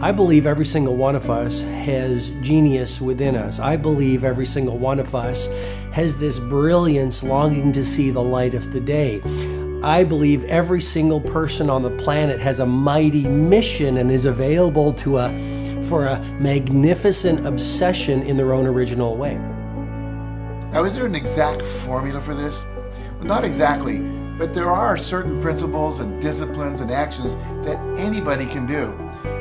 I believe every single one of us has genius within us. I believe every single one of us has this brilliance longing to see the light of the day. I believe every single person on the planet has a mighty mission and is available for a magnificent obsession in their own original way. Now, is there an exact formula for this? Well, not exactly, but there are certain principles and disciplines and actions that anybody can do.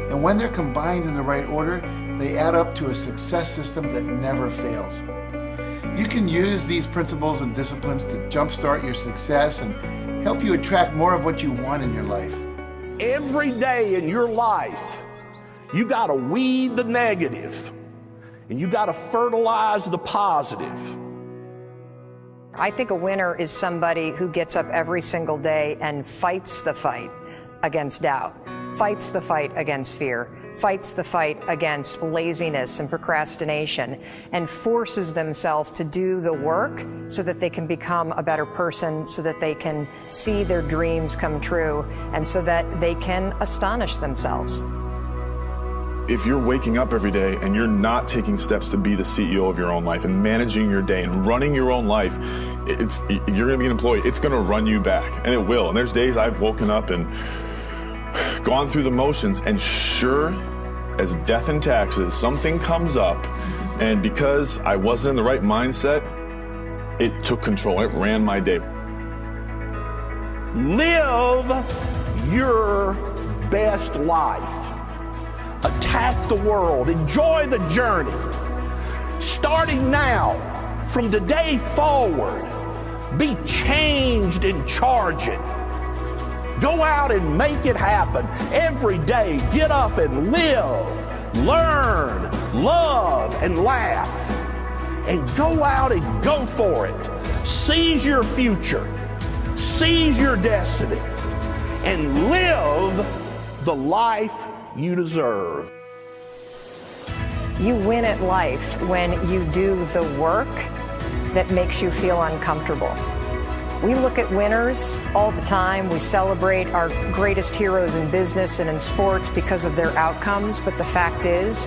And when they're combined in the right order, they add up to a success system that never fails. You can use these principles and disciplines to jumpstart your success and help you attract more of what you want in your life. Every day in your life, you got to weed the negative and you got to fertilize the positive. I think a winner is somebody who gets up every single day and fights the fight against doubt, fights the fight against fear, fights the fight against laziness and procrastination, and forces themselves to do the work so that they can become a better person, so that they can see their dreams come true, and so that they can astonish themselves. If you're waking up every day and you're not taking steps to be the CEO of your own life and managing your day and running your own life, you're going to be an employee. It's going to run you back, and it will. And there's days I've woken up and gone through the motions, and sure as death and taxes, something comes up, and because I wasn't in the right mindset, it took control. It ran my day. Live your best life. Attack the world. Enjoy the journey. Starting now, from today forward, be changed and charge it. Go out and make it happen. Every day, get up and live, learn, love, and laugh. And go out and go for it. Seize your future. Seize your destiny. And live the life you deserve. You win at life when you do the work that makes you feel uncomfortable. We look at winners all the time. We celebrate our greatest heroes in business and in sports because of their outcomes. But the fact is,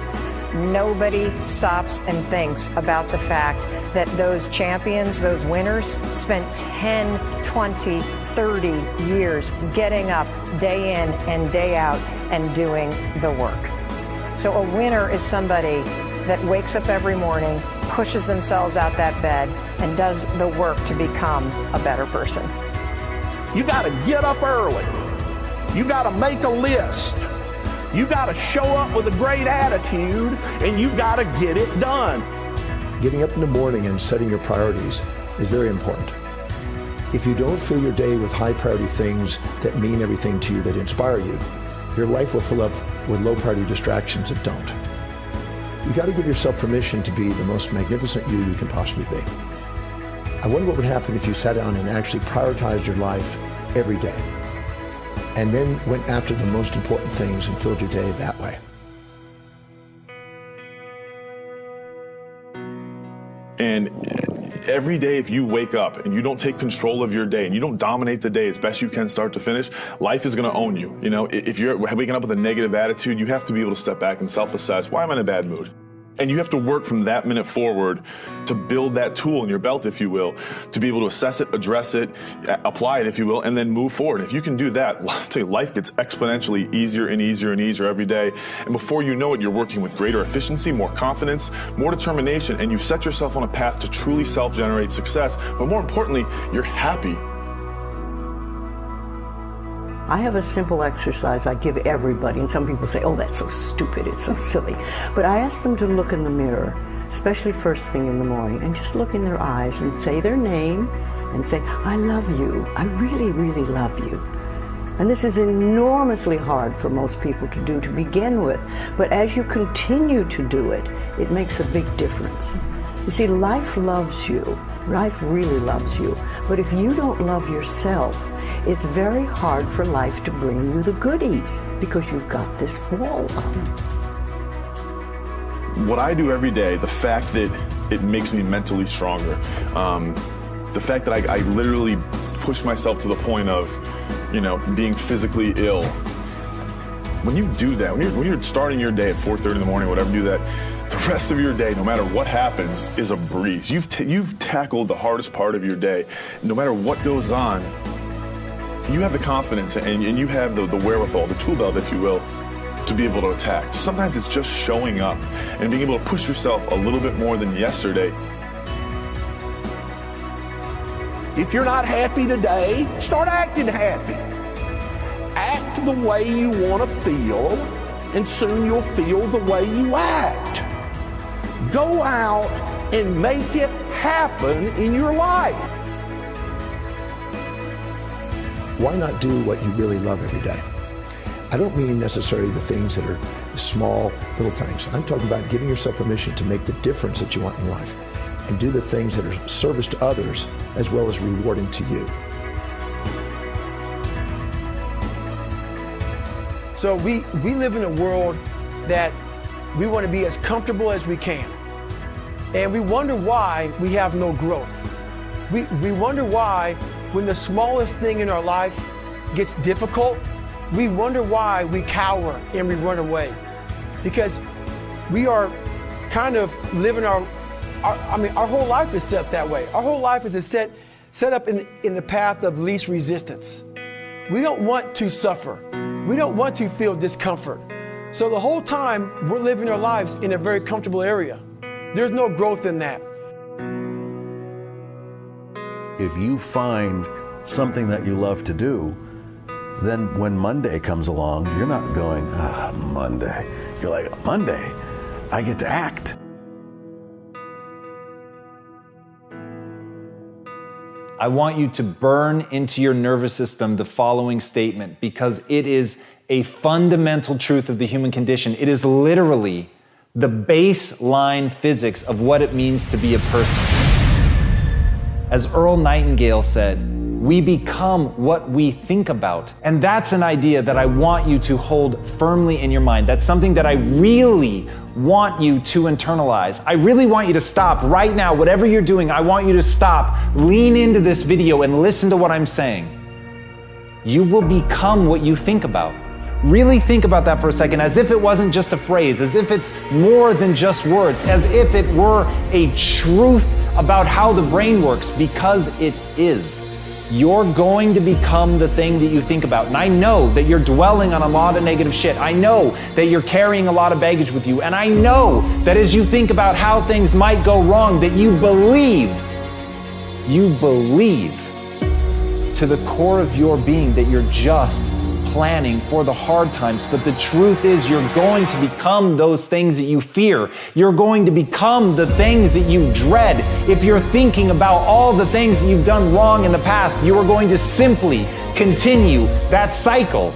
nobody stops and thinks about the fact that those champions, those winners, spent 10, 20, 30 years getting up day in and day out and doing the work. So a winner is somebody that wakes up every morning, pushes themselves out that bed, and does the work to become a better person. You got to get up early. You got to make a list. You got to show up with a great attitude, and you got to get it done. Getting up in the morning and setting your priorities is very important. If you don't fill your day with high priority things that mean everything to you, that inspire you, your life will fill up with low priority distractions that don't. You got to give yourself permission to be the most magnificent you can possibly be. I wonder what would happen if you sat down and actually prioritized your life every day, and then went after the most important things and filled your day that way. And every day, if you wake up and you don't take control of your day and you don't dominate the day as best you can start to finish, life is going to own you. You know, if you're waking up with a negative attitude, you have to be able to step back and self-assess, why am I in a bad mood? And you have to work from that minute forward to build that tool in your belt, if you will, to be able to assess it, address it, apply it, if you will, and then move forward. If you can do that, I'll tell you, life gets exponentially easier and easier and easier every day. And before you know it, you're working with greater efficiency, more confidence, more determination, and you set yourself on a path to truly self-generate success. But more importantly, you're happy. I have a simple exercise I give everybody, and some people say, oh, that's so stupid, it's so silly. But I ask them to look in the mirror, especially first thing in the morning, and just look in their eyes and say their name and say, I love you, I really, really love you. And this is enormously hard for most people to do to begin with, but as you continue to do it, it makes a big difference. You see, life loves you, life really loves you, but if you don't love yourself, it's very hard for life to bring you the goodies because you've got this wall up. What I do every day, the fact that it makes me mentally stronger, the fact that I literally push myself to the point of, being physically ill, When you do that, when you're starting your day at 4:30 in the morning, whatever, do that, the rest of your day, no matter what happens, is a breeze. You've tackled the hardest part of your day. No matter what goes on, you have the confidence and you have the wherewithal, the tool belt, if you will, to be able to attack. Sometimes it's just showing up and being able to push yourself a little bit more than yesterday. If you're not happy today, start acting happy. Act the way you want to feel, and soon you'll feel the way you act. Go out and make it happen in your life. Why not do what you really love every day? I don't mean necessarily the things that are small, little things. I'm talking about giving yourself permission to make the difference that you want in life and do the things that are service to others as well as rewarding to you. So we live in a world that we want to be as comfortable as we can. And we wonder why we have no growth. We wonder why when the smallest thing in our life gets difficult, we wonder why we cower and we run away. Because we are kind of living our whole life is set that way. Our whole life is set up in the path of least resistance. We don't want to suffer. We don't want to feel discomfort. So the whole time we're living our lives in a very comfortable area. There's no growth in that. If you find something that you love to do, then when Monday comes along, you're not going, Monday. You're like, Monday, I get to act. I want you to burn into your nervous system the following statement because it is a fundamental truth of the human condition. It is literally the baseline physics of what it means to be a person. As Earl Nightingale said, we become what we think about. And that's an idea that I want you to hold firmly in your mind. That's something that I really want you to internalize. I really want you to stop right now. Whatever you're doing, I want you to stop, lean into this video and listen to what I'm saying. You will become what you think about. Really think about that for a second, as if it wasn't just a phrase, as if it's more than just words, as if it were a truth about how the brain works, because it is. You're going to become the thing that you think about. And I know that you're dwelling on a lot of negative shit. I know that you're carrying a lot of baggage with you. And I know that as you think about how things might go wrong, that you believe to the core of your being that you're just planning for the hard times. But the truth is, you're going to become those things that you fear. You're going to become the things that you dread. If you're thinking about all the things that you've done wrong in the past, you are going to simply continue that cycle.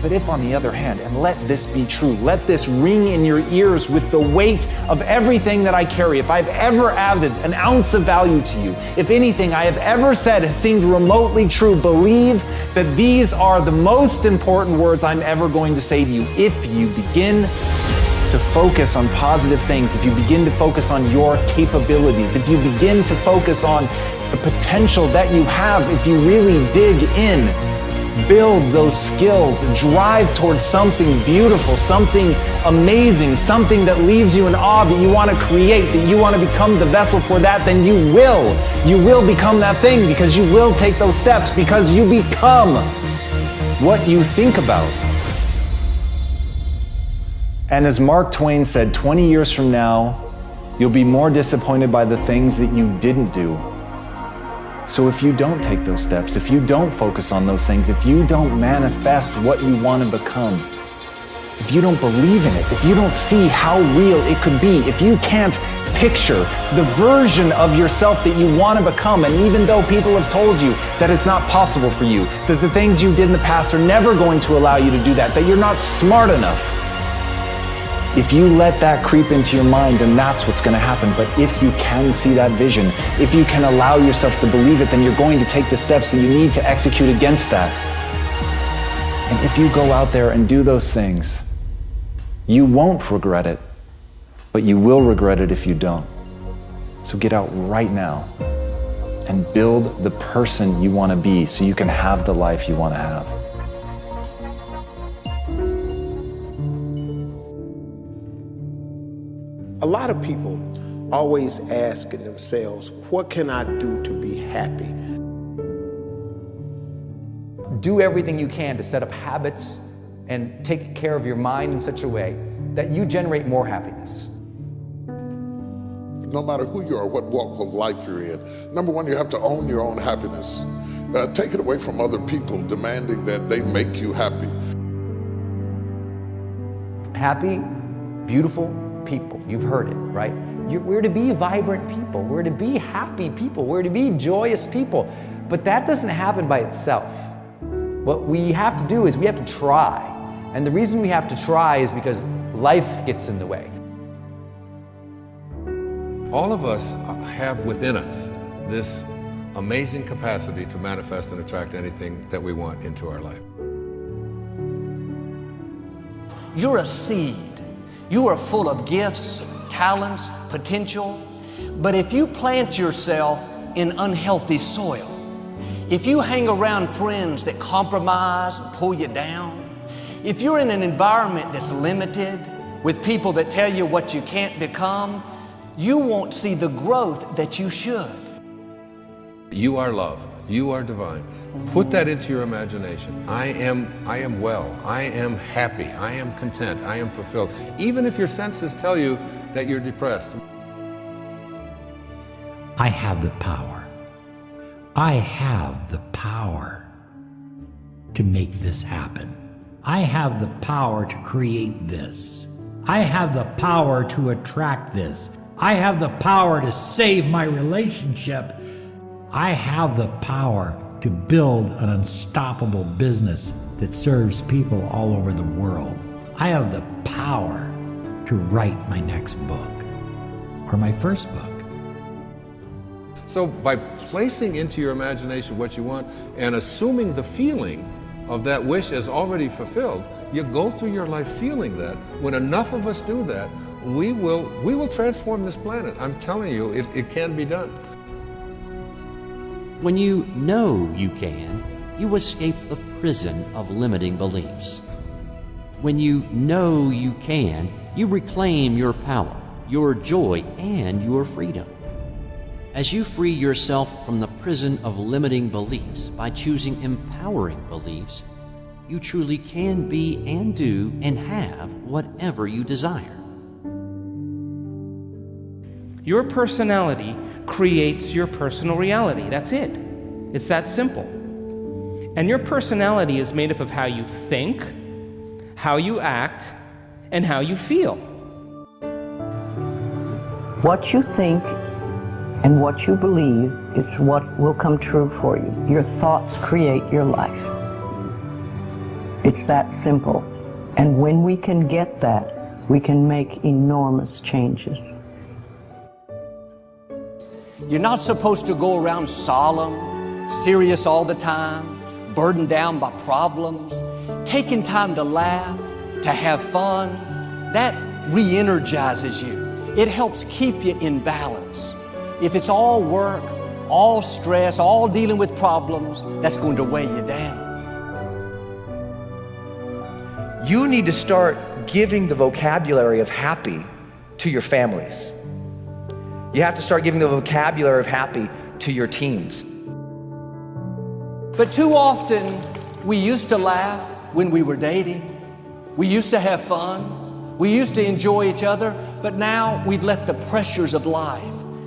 But if, on the other hand, and let this be true, let this ring in your ears with the weight of everything that I carry, if I've ever added an ounce of value to you, if anything I have ever said has seemed remotely true, believe that these are the most important words I'm ever going to say to you. If you begin to focus on positive things, if you begin to focus on your capabilities, if you begin to focus on the potential that you have, if you really dig in, build those skills, drive towards something beautiful, something amazing, something that leaves you in awe, that you want to create, that you want to become the vessel for that, then you will become that thing, because you will take those steps, because you become what you think about. And as Mark Twain said, 20 years from now, you'll be more disappointed by the things that you didn't do. So if you don't take those steps, if you don't focus on those things, if you don't manifest what you want to become, if you don't believe in it, if you don't see how real it could be, if you can't picture the version of yourself that you want to become, and even though people have told you that it's not possible for you, that the things you did in the past are never going to allow you to do that, that you're not smart enough, if you let that creep into your mind, then that's what's going to happen. But if you can see that vision, if you can allow yourself to believe it, then you're going to take the steps that you need to execute against that. And if you go out there and do those things, you won't regret it, but you will regret it if you don't. So get out right now and build the person you want to be so you can have the life you want to have. A lot of people always asking themselves, what can I do to be happy? Do everything you can to set up habits and take care of your mind in such a way that you generate more happiness. No matter who you are, what walk of life you're in, number one, you have to own your own happiness. Take it away from other people demanding that they make you happy. Happy, beautiful people. You've heard it, right? We're to be vibrant people. We're to be happy people. We're to be joyous people. But that doesn't happen by itself. What we have to do is we have to try. And the reason we have to try is because life gets in the way. All of us have within us this amazing capacity to manifest and attract anything that we want into our life. You're a seed. You are full of gifts, talents, potential. But if you plant yourself in unhealthy soil, if you hang around friends that compromise and pull you down, if you're in an environment that's limited with people that tell you what you can't become, you won't see the growth that you should. You are love. You are divine. Put that into your imagination. I am well. I am happy. I am content. I am fulfilled. Even if your senses tell you that you're depressed. I have the power. I have the power to make this happen. I have the power to create this. I have the power to attract this. I have the power to save my relationship. I have the power to build an unstoppable business that serves people all over the world. I have the power to write my next book or my first book. So by placing into your imagination what you want and assuming the feeling of that wish as already fulfilled, you go through your life feeling that. When enough of us do that, we will transform this planet. I'm telling you, it can be done. When you know you can, you escape the prison of limiting beliefs. When you know you can, you reclaim your power, your joy, and your freedom. As you free yourself from the prison of limiting beliefs by choosing empowering beliefs, you truly can be and do and have whatever you desire. Your personality creates your personal reality. That's it. It's that simple. And your personality is made up of how you think, how you act, and how you feel. What you think and what you believe is what will come true for you. Your thoughts create your life. It's that simple. And when we can get that, we can make enormous changes. You're not supposed to go around solemn, serious all the time, burdened down by problems. Taking time to laugh, to have fun, that re-energizes you. It helps keep you in balance. If it's all work, all stress, all dealing with problems, that's going to weigh you down. You need to start giving the vocabulary of happy to your families. You have to start giving the vocabulary of happy to your teams. But too often, we used to laugh when we were dating. We used to have fun. We used to enjoy each other. But now we've let the pressures of life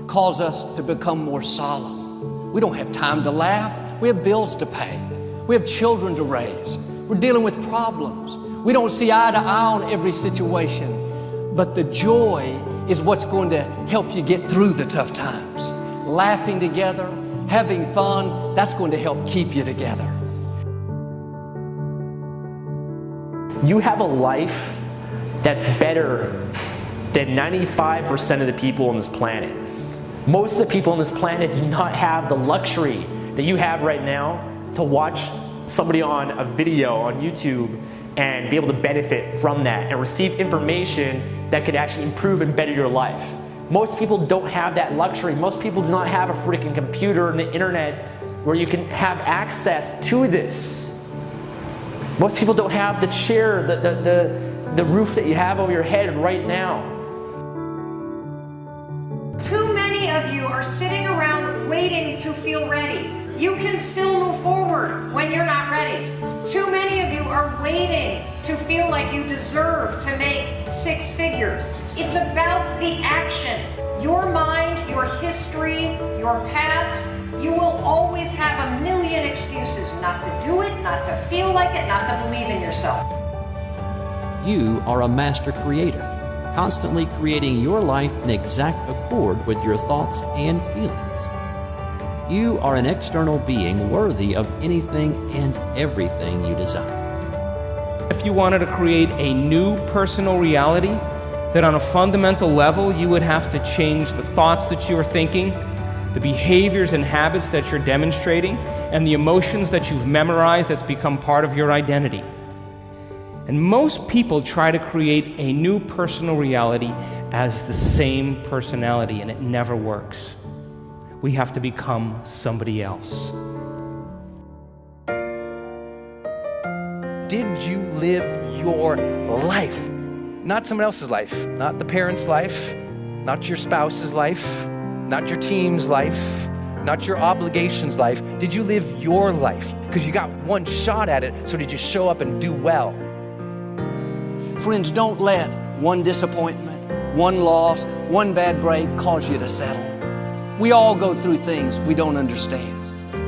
cause us to become more solemn. We don't have time to laugh. We have bills to pay. We have children to raise. We're dealing with problems. We don't see eye to eye on every situation. But the joy is what's going to help you get through the tough times. Laughing together, having fun, that's going to help keep you together. You have a life that's better than 95% of the people on this planet. Most of the people on this planet do not have the luxury that you have right now to watch somebody on a video on YouTube and be able to benefit from that and receive information that could actually improve and better your life. Most people don't have that luxury. Most people do not have a freaking computer and the internet where you can have access to this. Most people don't have the chair, the roof that you have over your head right now. sitting around waiting to feel ready. You can still move forward when you're not ready. Too many of you are waiting to feel like you deserve to make 6 figures. It's about the action. Your mind, your history, your past, you will always have a million excuses not to do it, not to feel like it, not to believe in yourself. You are a master creator, constantly creating your life in exact accord with your thoughts and feelings. You are an external being worthy of anything and everything you desire. If you wanted to create a new personal reality, that on a fundamental level you would have to change the thoughts that you are thinking, the behaviors and habits that you're demonstrating, and the emotions that you've memorized that's become part of your identity. And most people try to create a new personal reality as the same personality, and it never works. We have to become somebody else. Did you live your life? Not someone else's life, not the parent's life, not your spouse's life, not your team's life, not your obligations life. Did you live your life? Because you got one shot at it, so did you show up and do well? Friends, don't let one disappointment, one loss, one bad break cause you to settle. We all go through things we don't understand.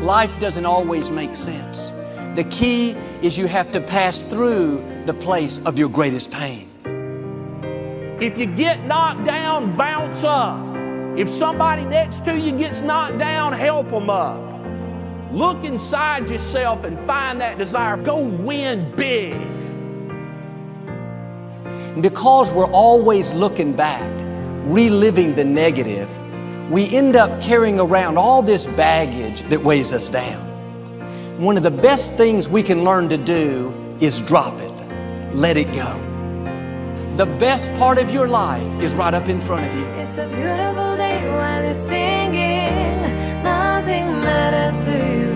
Life doesn't always make sense. The key is you have to pass through the place of your greatest pain. If you get knocked down, bounce up. If somebody next to you gets knocked down, help them up. Look inside yourself and find that desire. Go win big. And because we're always looking back, reliving the negative, we end up carrying around all this baggage that weighs us down. One of the best things we can learn to do is drop it. Let it go. The best part of your life is right up in front of you. It's a beautiful day while you're singing. Nothing matters to you.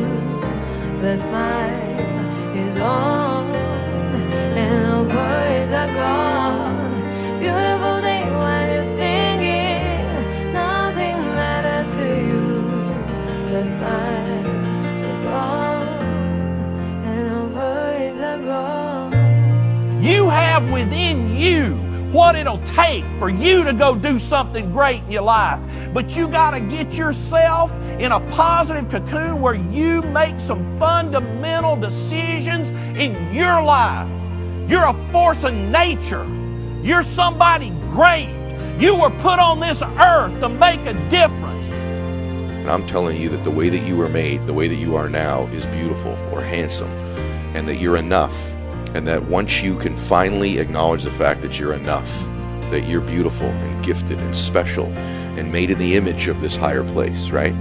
The smile is on and no worries are gone. Beautiful day while you're singing. Nothing matters to you. The smile is on and no worries are gone. You have within you what it'll take for you to go do something great in your life. But you got to get yourself in a positive cocoon where you make some fundamental decisions in your life. You're a force of nature. You're somebody great. You were put on this earth to make a difference. And I'm telling you that the way that you were made, the way that you are now, is beautiful or handsome, and that you're enough. And that once you can finally acknowledge the fact that you're enough, that you're beautiful and gifted and special and made in the image of this higher place, right?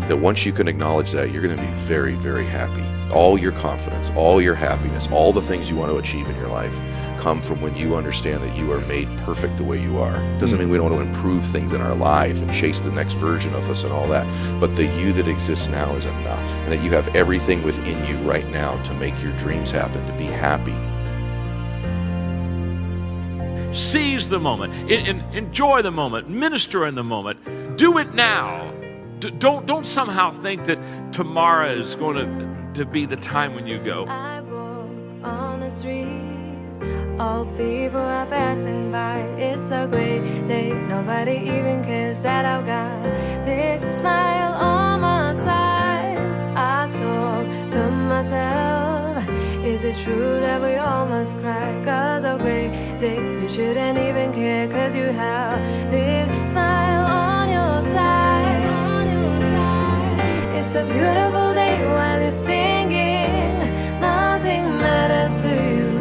That once you can acknowledge that, you're going to be very, very happy. All your confidence, all your happiness, all the things you want to achieve in your life come from when you understand that you are made perfect the way you are. Doesn't mean we don't want to improve things in our life and chase the next version of us and all that, but the you that exists now is enough, and that you have everything within you right now to make your dreams happen, to be happy. Seize the moment, enjoy the moment, minister in the moment, do it now. Don't somehow think that tomorrow is going to be the time when you go. I walk on the street. All people are passing by. It's a great day. Nobody even cares that I've got a big smile on my side. I talk to myself. Is it true that we all must cry? 'Cause a great day, you shouldn't even care. 'Cause you have a big smile on your side. It's a beautiful day while you're singing. Nothing matters to you.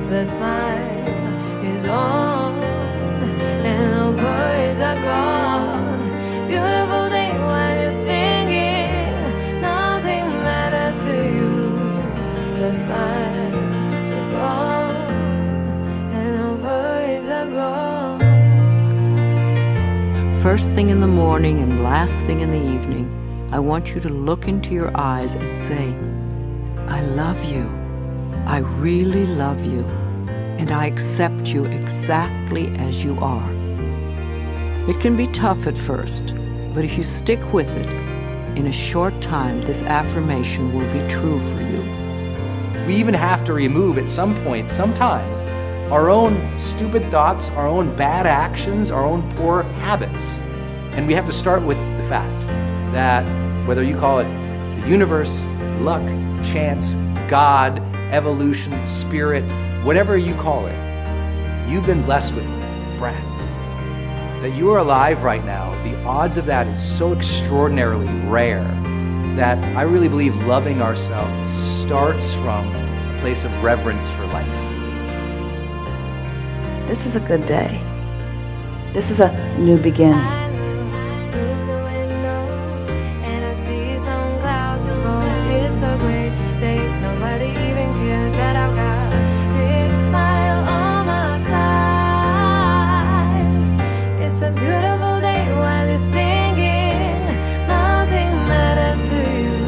The smile is on and no worries are gone. Beautiful day while you're singing. Nothing matters to you. The smile is on and no worries are gone. First thing in the morning and last thing in the evening, I want you to look into your eyes and say, I love you. I really love you. And I accept you exactly as you are. It can be tough at first, But if you stick with it, in a short time, this affirmation will be true for you. We even have to remove at some point, sometimes, our own stupid thoughts, our own bad actions, our own poor habits. And we have to start with the fact that whether you call it the universe, luck, chance, God, evolution, spirit, whatever you call it, you've been blessed with breath. That you are alive right now, the odds of that is so extraordinarily rare that I really believe loving ourselves starts from a place of reverence for life. This is a good day. This is a new beginning. And I see some clouds above. It's a great day. Nobody even cares that I've got a big smile on my side. It's a beautiful day while you're singing. Nothing matters to you.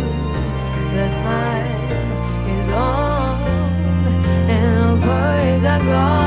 The smile is on and the worries are gone.